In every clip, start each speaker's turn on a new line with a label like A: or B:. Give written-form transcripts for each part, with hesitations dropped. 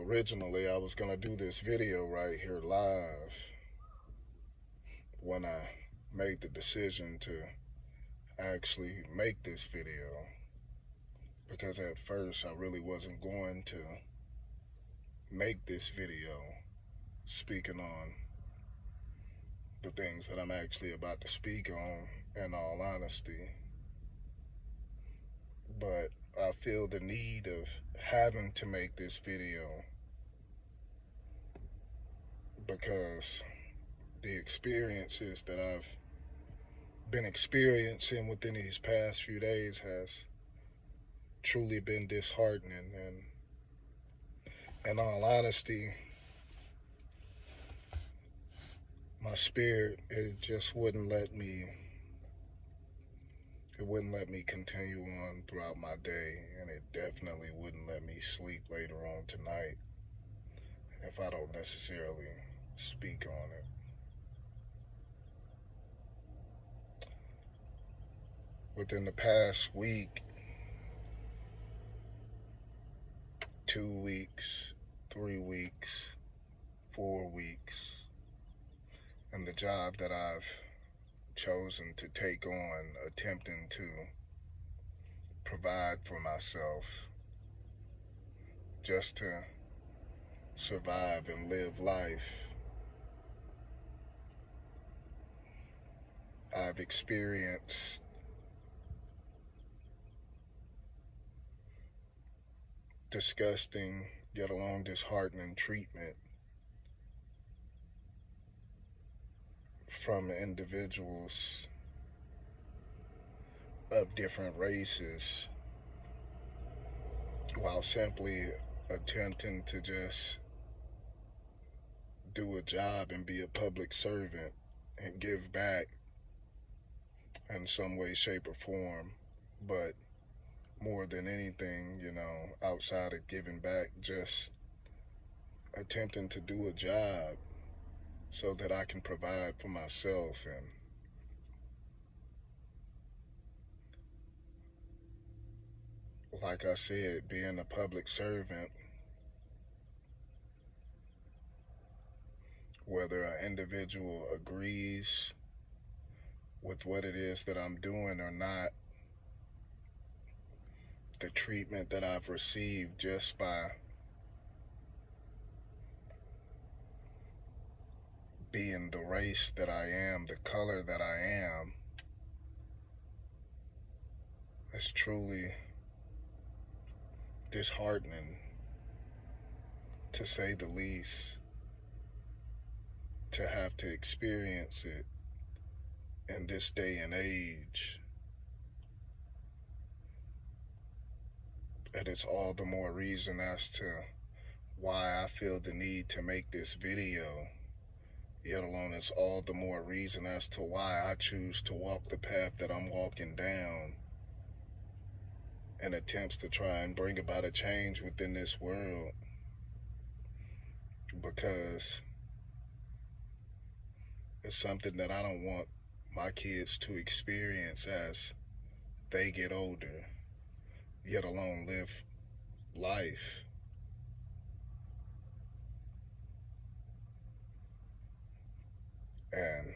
A: Originally, I was going to do this video right here live when I made the decision to actually make this video, because at first I really wasn't going to make this video speaking on the things that I'm actually about to speak on, in all honesty. But I feel the need of having to make this video because the experiences that I've been experiencing within these past few days has truly been disheartening. And in all honesty, my spirit, it wouldn't let me continue on throughout my day, and it definitely wouldn't let me sleep later on tonight if I don't necessarily speak on it. Within the past week, 2 weeks, 3 weeks, 4 weeks, and the job that I've chosen to take on, attempting to provide for myself just to survive and live life, I've experienced disgusting, yet alone disheartening treatment from individuals of different races, while simply attempting to just do a job and be a public servant and give back in some way, shape, or form. But more than anything, outside of giving back, just attempting to do a job so that I can provide for myself. And like I said, being a public servant, whether an individual agrees with what it is that I'm doing or not, the treatment that I've received just by being the race that I am, the color that I am, is truly disheartening, to say the least, to have to experience it in this day and age. And it's all the more reason as to why I feel the need to make this video, yet alone it's all the more reason as to why I choose to walk the path that I'm walking down in attempts to try and bring about a change within this world. Because it's something that I don't want my kids to experience as they get older, yet alone live life. And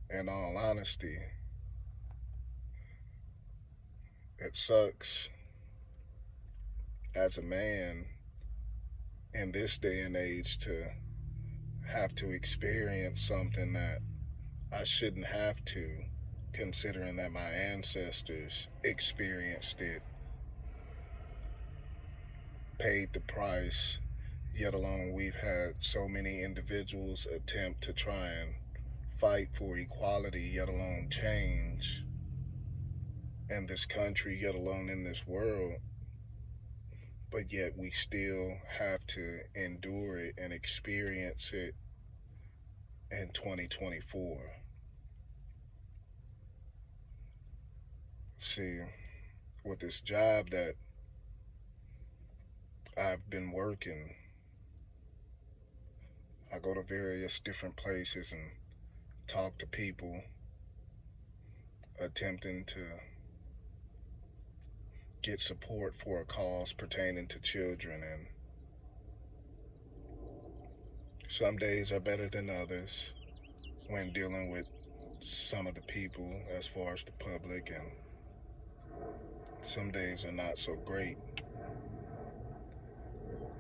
A: in all honesty, it sucks as a man in this day and age to have to experience something that I shouldn't have to, considering that my ancestors experienced it, paid the price, yet alone we've had so many individuals attempt to try and fight for equality, yet alone change in this country, yet alone in this world, but yet we still have to endure it and experience it in 2024. See, with this job that I've been working, I go to various different places and talk to people, attempting to get support for a cause pertaining to children. And Some days are better than others when dealing with some of the people as far as the public, and some days are not so great.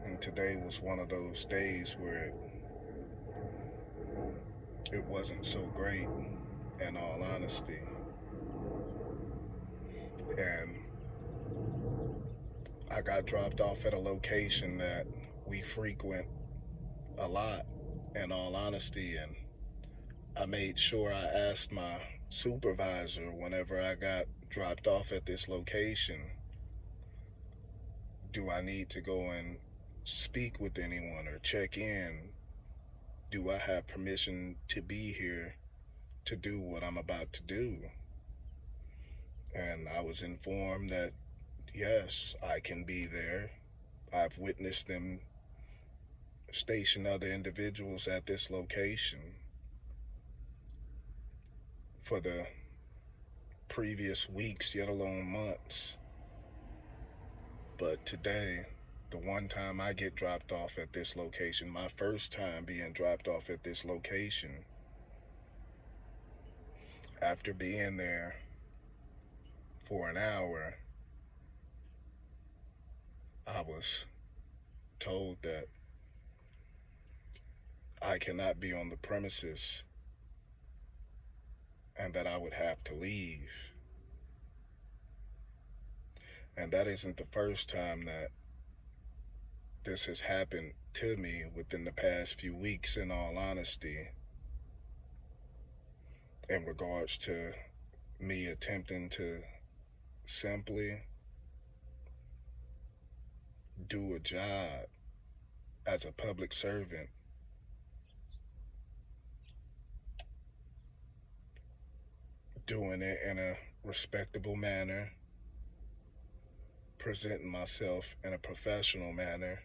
A: And today was one of those days where it wasn't so great, in all honesty. And I got dropped off at a location that we frequent a lot, in all honesty, and I made sure I asked my supervisor whenever I got dropped off at this location, do I need to go and speak with anyone or check in? Do I have permission to be here to do what I'm about to do? And I was informed that yes, I can be there. I've witnessed them station other individuals at this location for the previous weeks, yet alone months. But today, the one time I get dropped off at this location, my first time being dropped off at this location, after being there for an hour, I was told that I cannot be on the premises and that I would have to leave. And that isn't the first time that this has happened to me within the past few weeks, in all honesty, in regards to me attempting to simply do a job as a public servant, doing it in a respectable manner, presenting myself in a professional manner.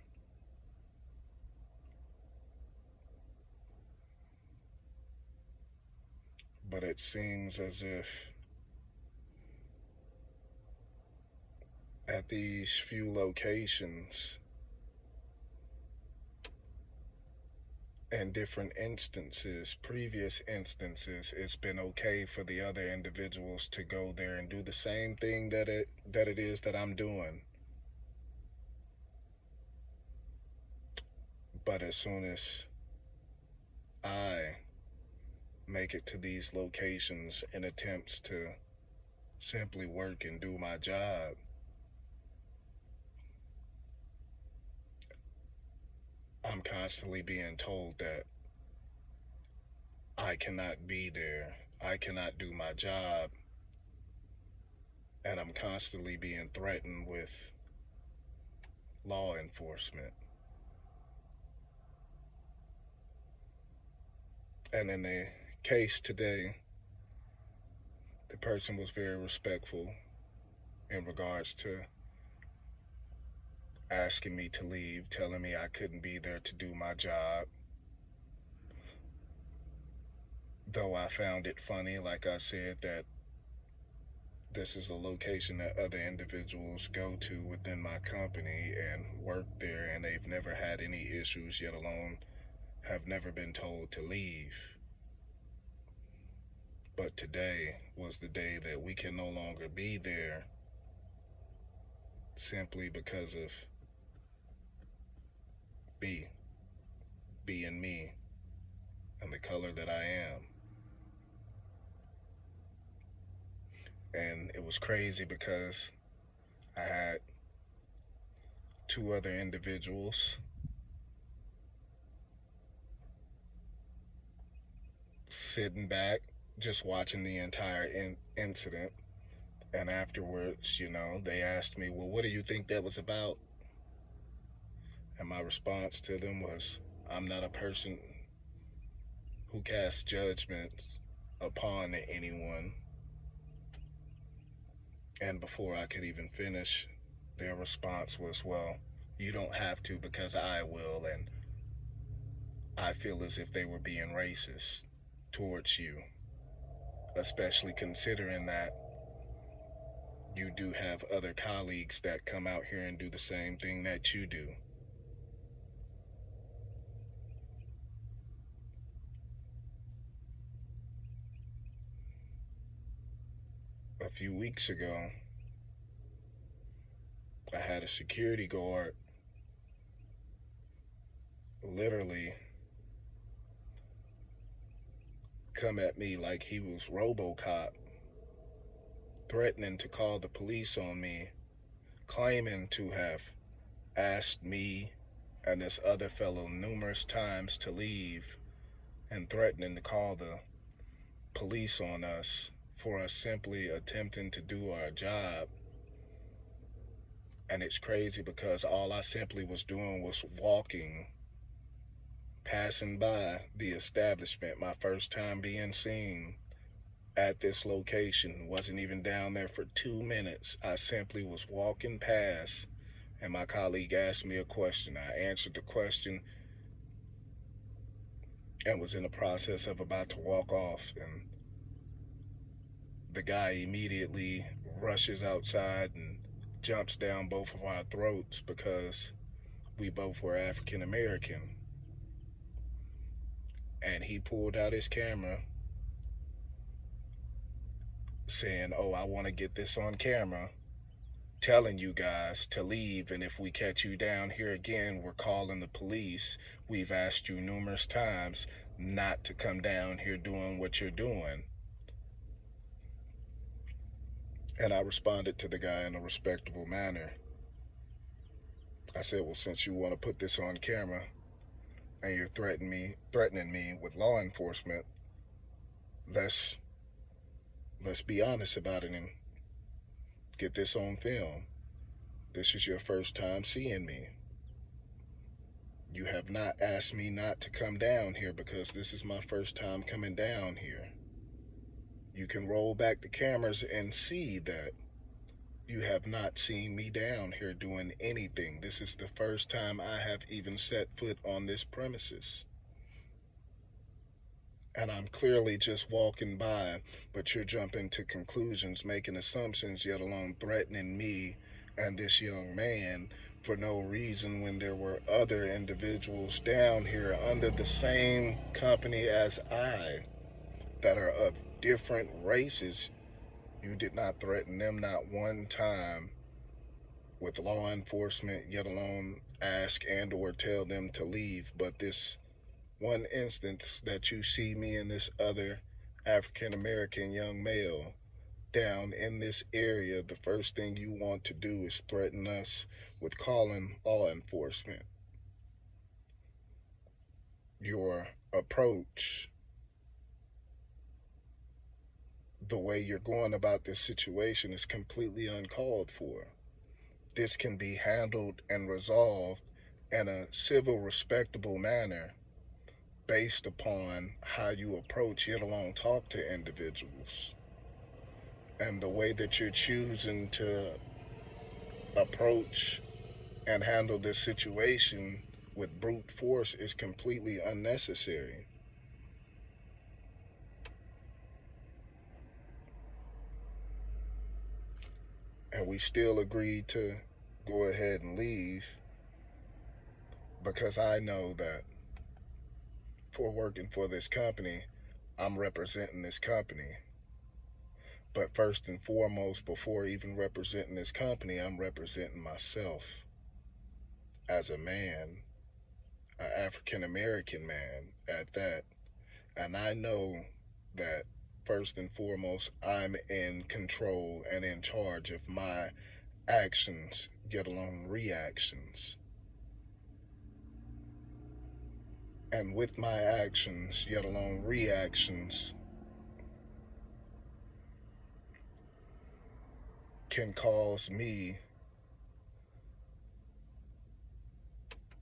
A: But it seems as if at these few locations, in different instances, previous instances, it's been okay for the other individuals to go there and do the same thing that it is that I'm doing. But as soon as I make it to these locations in attempts to simply work and do my job, I'm constantly being told that I cannot be there, I cannot do my job, and I'm constantly being threatened with law enforcement. And in the case today, the person was very respectful in regards to asking me to leave, telling me I couldn't be there to do my job. Though I found it funny, like I said, that this is a location that other individuals go to within my company and work there, and they've never had any issues, yet alone have never been told to leave. But today was the day that we can no longer be there simply because of being me and the color that I am. And it was crazy because I had two other individuals sitting back, just watching the entire incident. And afterwards, they asked me, well, what do you think that was about? And my response to them was, I'm not a person who casts judgment upon anyone. And before I could even finish, their response was, well, you don't have to because I will. And I feel as if they were being racist towards you, especially considering that you do have other colleagues that come out here and do the same thing that you do. A few weeks ago, I had a security guard literally come at me like he was RoboCop, threatening to call the police on me, claiming to have asked me and this other fellow numerous times to leave, and threatening to call the police on us for us simply attempting to do our job. And it's crazy because all I simply was doing was walking, passing by the establishment, my first time being seen at this location. Wasn't even down there for 2 minutes. I simply was walking past, and my colleague asked me a question. I answered the question and was in the process of about to walk off, and the guy immediately rushes outside and jumps down both of our throats because we both were African American. And he pulled out his camera saying, "Oh, I want to get this on camera, telling you guys to leave, and if we catch you down here again, we're calling the police. We've asked you numerous times not to come down here doing what you're doing." And I responded to the guy in a respectable manner. I said, "Well, since you want to put this on camera and you're threatening me with law enforcement, let's be honest about it and get this on film. This is your first time seeing me. You have not asked me not to come down here because this is my first time coming down here. You can roll back the cameras and see that you have not seen me down here doing anything. This is the first time I have even set foot on this premises. And I'm clearly just walking by, but you're jumping to conclusions, making assumptions, yet alone threatening me and this young man for no reason when there were other individuals down here under the same company as I that are of different races. You did not threaten them not one time with law enforcement, yet alone ask and or tell them to leave. But this one instance that you see me and this other African American young male down in this area, the first thing you want to do is threaten us with calling law enforcement. Your approach, the way you're going about this situation, is completely uncalled for. This can be handled and resolved in a civil, respectable manner based upon how you approach, yet alone talk to individuals. And the way that you're choosing to approach and handle this situation with brute force is completely unnecessary. And we still agreed to go ahead and leave because I know that for working for this company, I'm representing this company. But first and foremost, before even representing this company, I'm representing myself as a man, an African American man at that. And I know that first and foremost, I'm in control and in charge of my actions, get along reactions. And with my actions, yet alone reactions, can cause me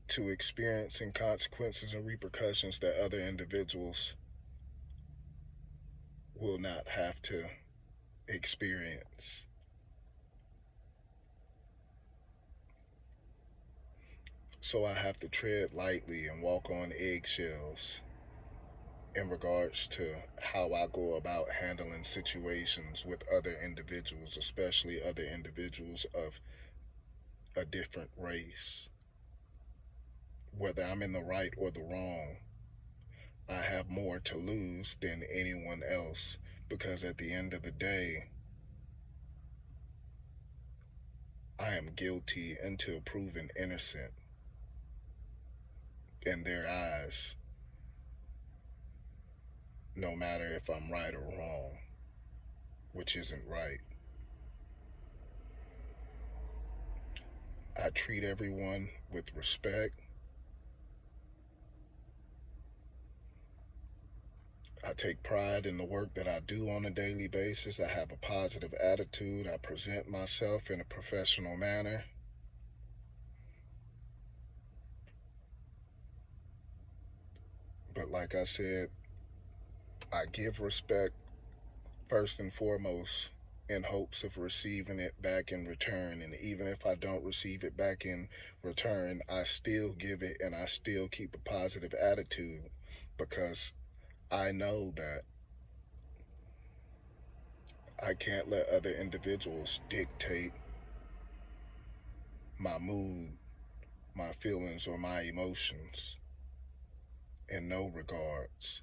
A: to experiencing consequences and repercussions that other individuals will not have to experience. So I have to tread lightly and walk on eggshells in regards to how I go about handling situations with other individuals, especially other individuals of a different race. Whether I'm in the right or the wrong, I have more to lose than anyone else because at the end of the day, I am guilty until proven innocent in their eyes, no matter if I'm right or wrong, which isn't right. I treat everyone with respect. I take pride in the work that I do on a daily basis. I have a positive attitude. I present myself in a professional manner. But like I said, I give respect first and foremost in hopes of receiving it back in return. And even if I don't receive it back in return, I still give it and I still keep a positive attitude because I know that I can't let other individuals dictate my mood, my feelings, or my emotions in no regards.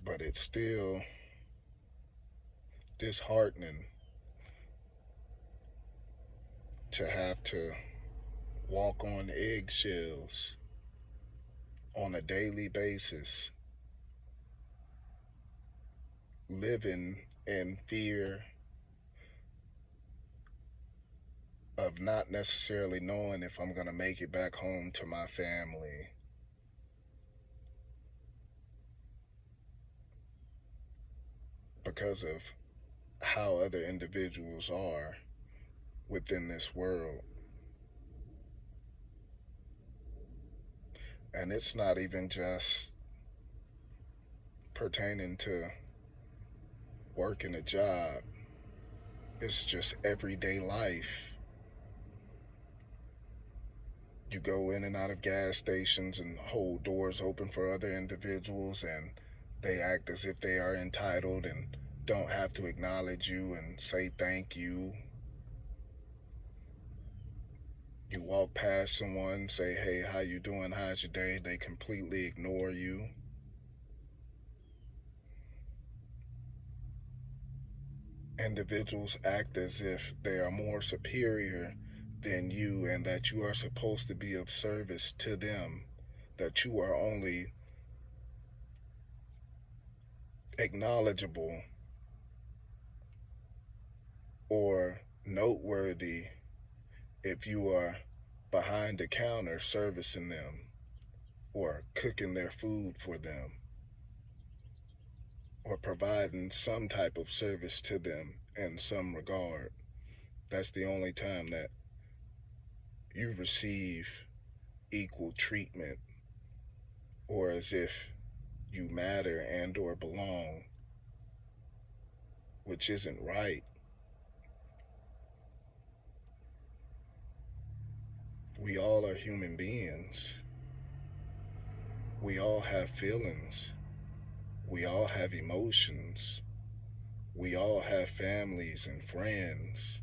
A: But it's still disheartening to have to walk on eggshells on a daily basis, living in fear of not necessarily knowing if I'm going to make it back home to my family because of how other individuals are within this world. And it's not even just pertaining to working a job, it's just everyday life. You go in and out of gas stations and hold doors open for other individuals, and they act as if they are entitled and don't have to acknowledge you and say thank you. You walk past someone, say, "Hey, how you doing? How's your day?" They completely ignore you. Individuals act as if they are more superior than you and that you are supposed to be of service to them, that you are only acknowledgeable or noteworthy if you are behind the counter servicing them or cooking their food for them or providing some type of service to them in some regard. That's the only time that you receive equal treatment or as if you matter and or belong, which isn't right. We all are human beings. We all have feelings. We all have emotions. We all have families and friends.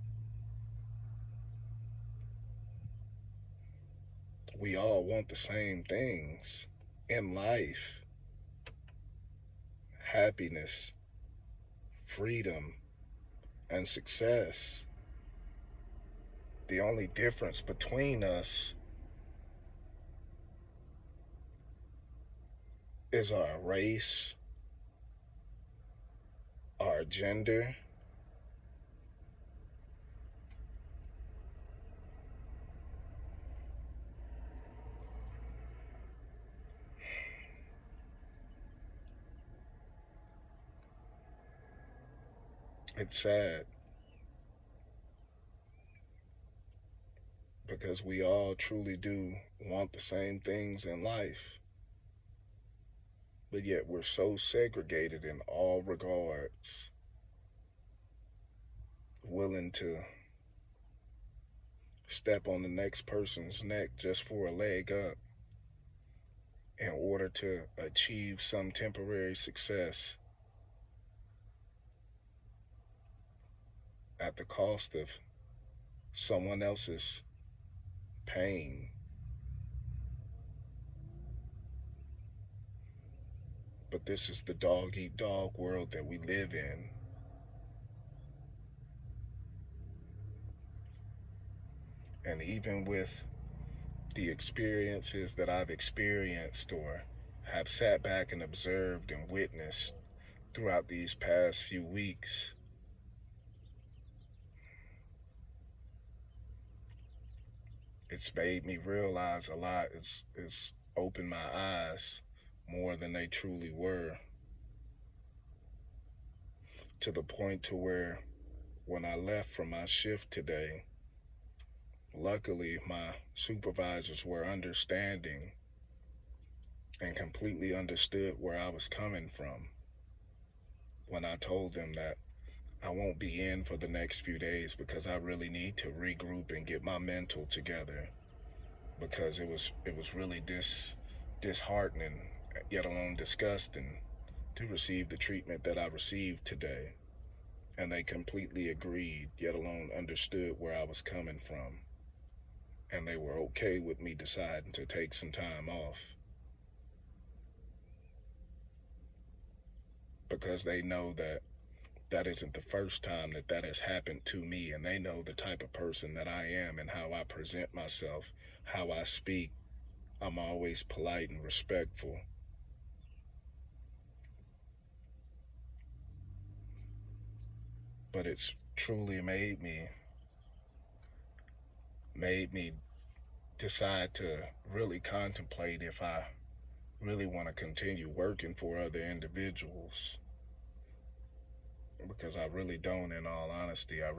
A: We all want the same things in life: happiness, freedom, and success. The only difference between us is our race, our gender, it's sad because we all truly do want the same things in life, but yet we're so segregated in all regards, willing to step on the next person's neck just for a leg up in order to achieve some temporary success at the cost of someone else's pain. But this is the dog eat dog world that we live in. And even with the experiences that I've experienced or have sat back and observed and witnessed throughout these past few weeks, it's made me realize a lot. It's opened my eyes more than they truly were, to the point to where when I left from my shift today, luckily my supervisors were understanding and completely understood where I was coming from when I told them that I won't be in for the next few days because I really need to regroup and get my mental together, because it was really disheartening, yet alone disgusting, to receive the treatment that I received today. And they completely agreed, yet alone understood where I was coming from. And they were okay with me deciding to take some time off because they know that that isn't the first time that that has happened to me, and they know the type of person that I am and how I present myself, how I speak. I'm always polite and respectful. But it's truly made me decide to really contemplate if I really want to continue working for other individuals, because I really don't. In all honesty, I've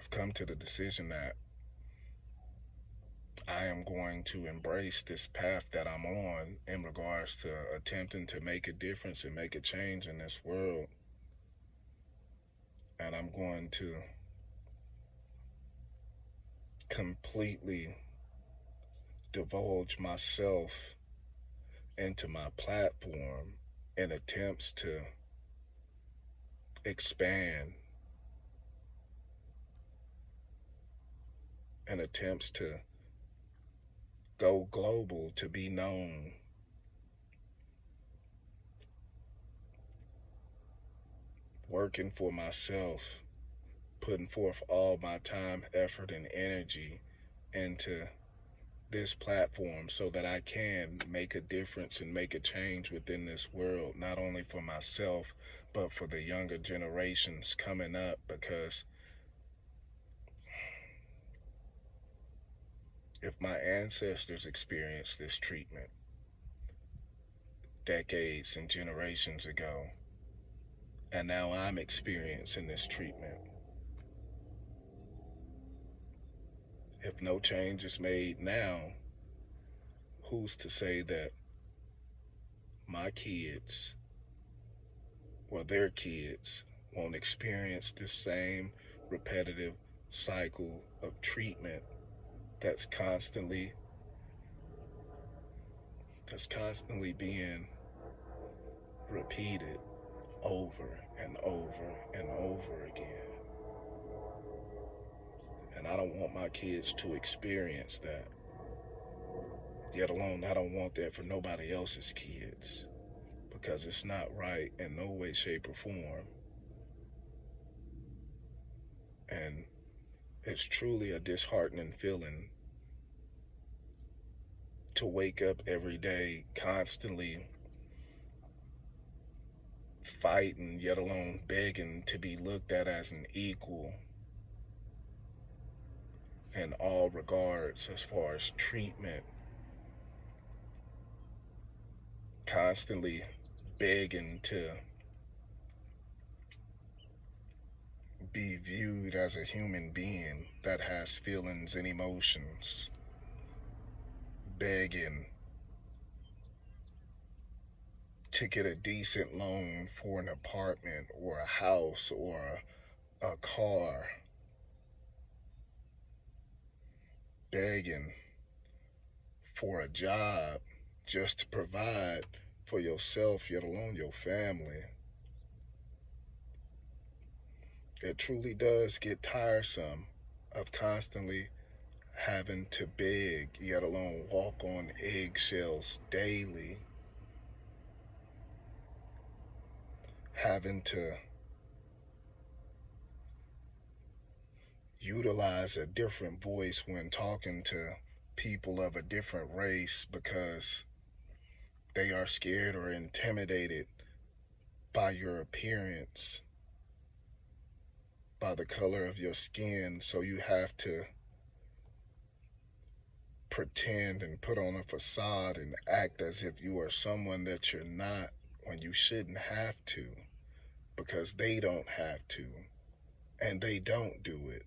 A: come to the decision that I am going to embrace this path that I'm on in regards to attempting to make a difference and make a change in this world. And I'm going to completely divulge myself into my platform in attempts to expand, in attempts to go global, to be known, working for myself, putting forth all my time, effort, and energy into this platform so that I can make a difference and make a change within this world, not only for myself, but for the younger generations coming up. Because if my ancestors experienced this treatment decades and generations ago, and now I'm experiencing this treatment, if no change is made now, who's to say that my kids or their kids won't experience this same repetitive cycle of treatment that's constantly being repeated over and over and over again. And I don't want my kids to experience that. Yet alone, I don't want that for nobody else's kids, because it's not right in no way, shape, or form. And it's truly a disheartening feeling to wake up every day constantly fighting, yet alone begging to be looked at as an equal in all regards as far as treatment, constantly begging to be viewed as a human being that has feelings and emotions, begging to get a decent loan for an apartment or a house or a car, begging for a job just to provide for yourself, yet alone your family. It truly does get tiresome of constantly having to beg, yet alone walk on eggshells daily, having to utilize a different voice when talking to people of a different race because they are scared or intimidated by your appearance, by the color of your skin. So you have to pretend and put on a facade and act as if you are someone that you're not when you shouldn't have to, because they don't have to and they don't do it.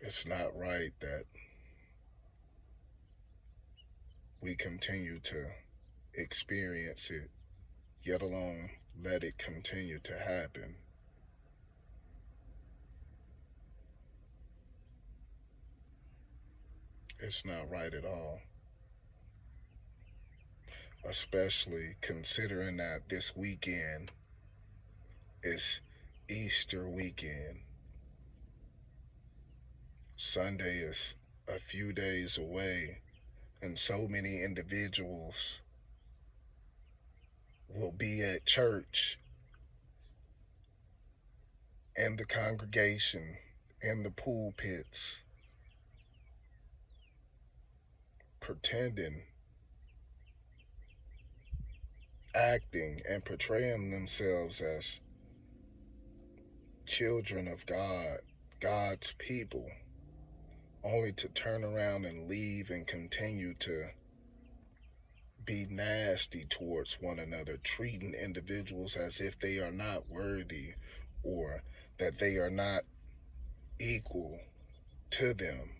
A: It's not right that we continue to experience it, yet alone let it continue to happen. It's not right at all, especially considering that this weekend is Easter weekend. Sunday is a few days away, and so many individuals will be at church, in the congregation, in the pulpits, pretending, acting, and portraying themselves as children of God, God's people, only to turn around and leave and continue to be nasty towards one another, treating individuals as if they are not worthy or that they are not equal to them.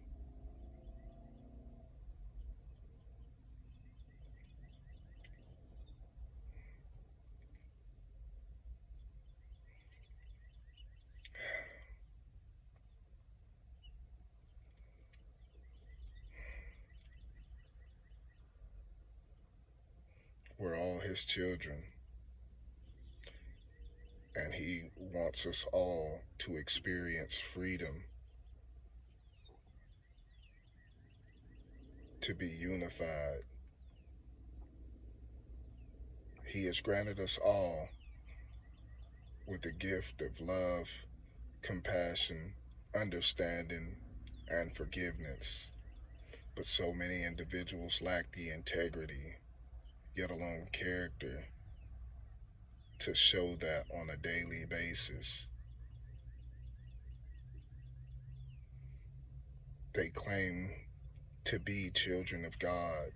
A: We're all his children, and he wants us all to experience freedom, to be unified. He has granted us all with the gift of love, compassion, understanding, and forgiveness. But so many individuals lack the integrity, yet alone character, to show that on a daily basis. They claim to be children of God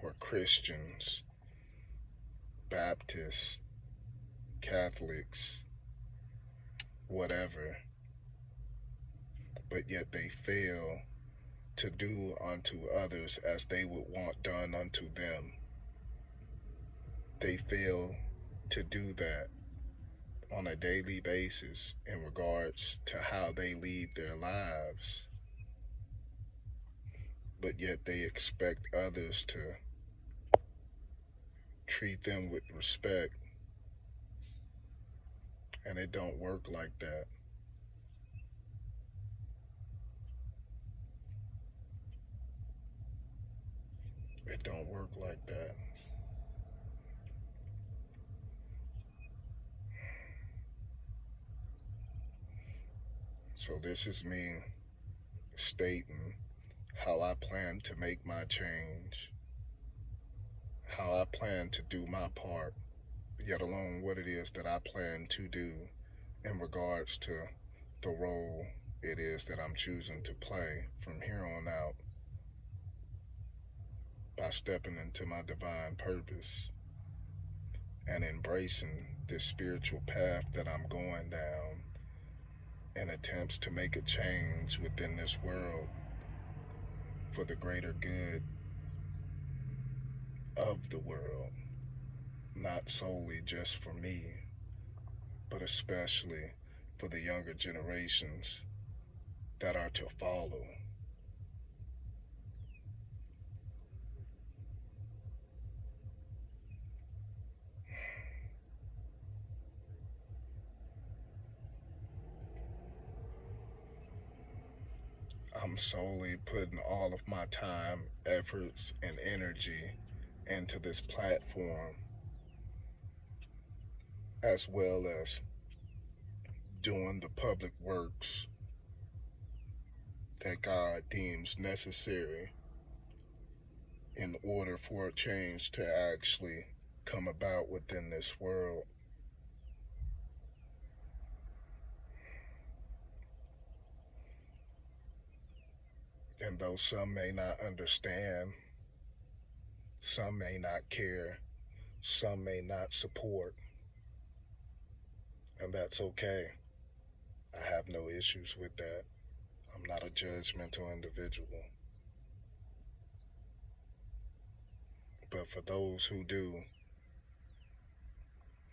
A: or Christians, Baptists, Catholics, whatever, but yet they fail to do unto others as they would want done unto them. They fail to do that on a daily basis in regards to how they lead their lives, but yet they expect others to treat them with respect, and it don't work like that. It don't work like that. So this is me stating how I plan to make my change, how I plan to do my part, yet alone what it is that I plan to do in regards to the role it is that I'm choosing to play from here on out by stepping into my divine purpose and embracing this spiritual path that I'm going down in attempts to make a change within this world for the greater good of the world, not solely just for me, but especially for the younger generations that are to follow. I'm solely putting all of my time, efforts, and energy into this platform, as well as doing the public works that God deems necessary in order for a change to actually come about within this world. And though some may not understand, some may not care, some may not support, and that's okay. I have no issues with that. I'm not a judgmental individual. But for those who do,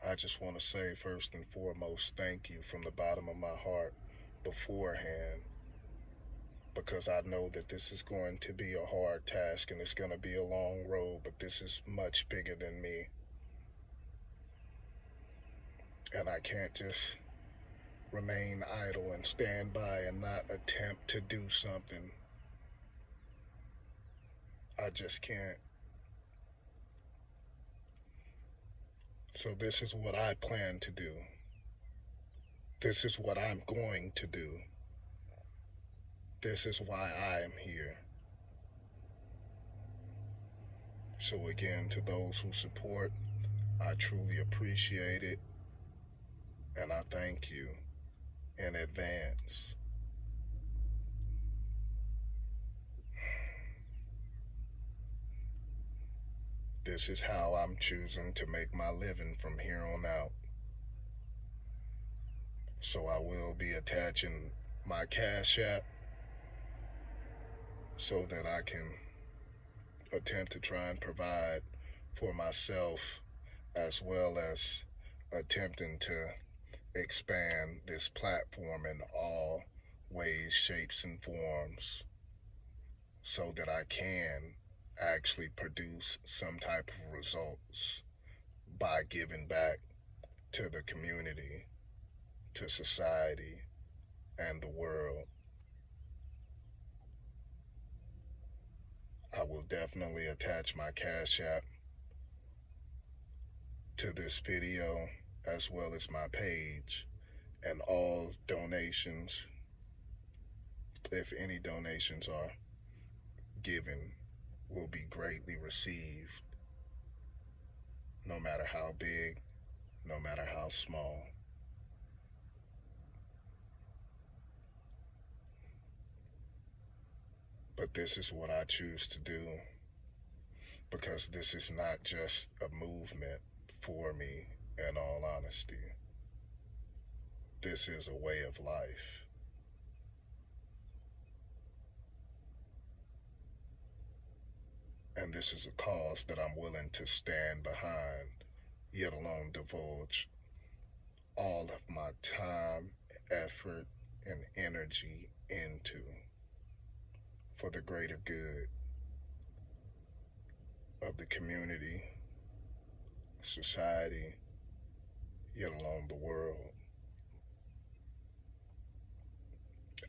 A: I just want to say first and foremost, thank you from the bottom of my heart beforehand, because I know that this is going to be a hard task and it's going to be a long road, but this is much bigger than me. And I can't just remain idle and stand by and not attempt to do something. I just can't. So this is what I plan to do. This is what I'm going to do. This is why I am here. So again, to those who support, I truly appreciate it, and I thank you in advance. This is how I'm choosing to make my living from here on out. So I will be attaching my Cash App so that I can attempt to try and provide for myself, as well as attempting to expand this platform in all ways, shapes, and forms so that I can actually produce some type of results by giving back to the community, to society, and the world. I will definitely attach my Cash App to this video, as well as my page, and all donations, if any donations are given, will be greatly received, no matter how big, no matter how small. But this is what I choose to do, because this is not just a movement for me, in all honesty. This is a way of life. And this is a cause that I'm willing to stand behind, yet alone divulge all of my time, effort, and energy into, for the greater good of the community, society, yet alone the world.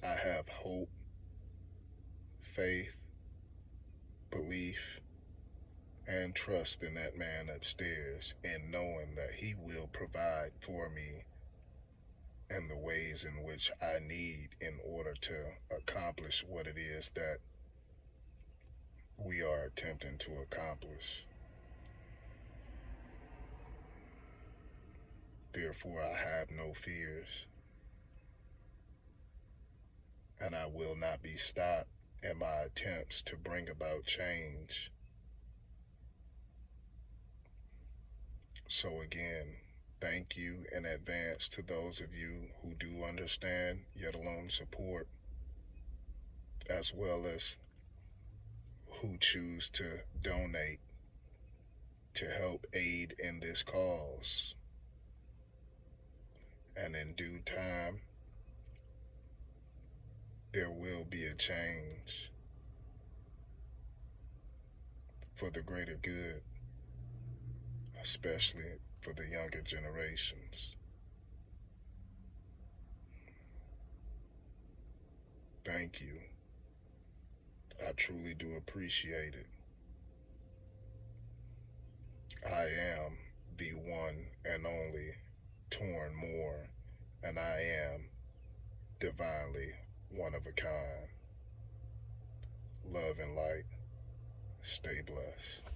A: I have hope, faith, belief, and trust in that man upstairs, in knowing that he will provide for me in the ways in which I need in order to accomplish what it is that we are attempting to accomplish. Therefore, I have no fears, and I will not be stopped in my attempts to bring about change. So again, thank you in advance to those of you who do understand, yet alone support, as well as who choose to donate to help aid in this cause. And in due time, there will be a change for the greater good, especially for the younger generations. Thank you. truly do appreciate it. I am the one and only Torn Moore, and I am divinely one of a kind. Love and light. Stay blessed.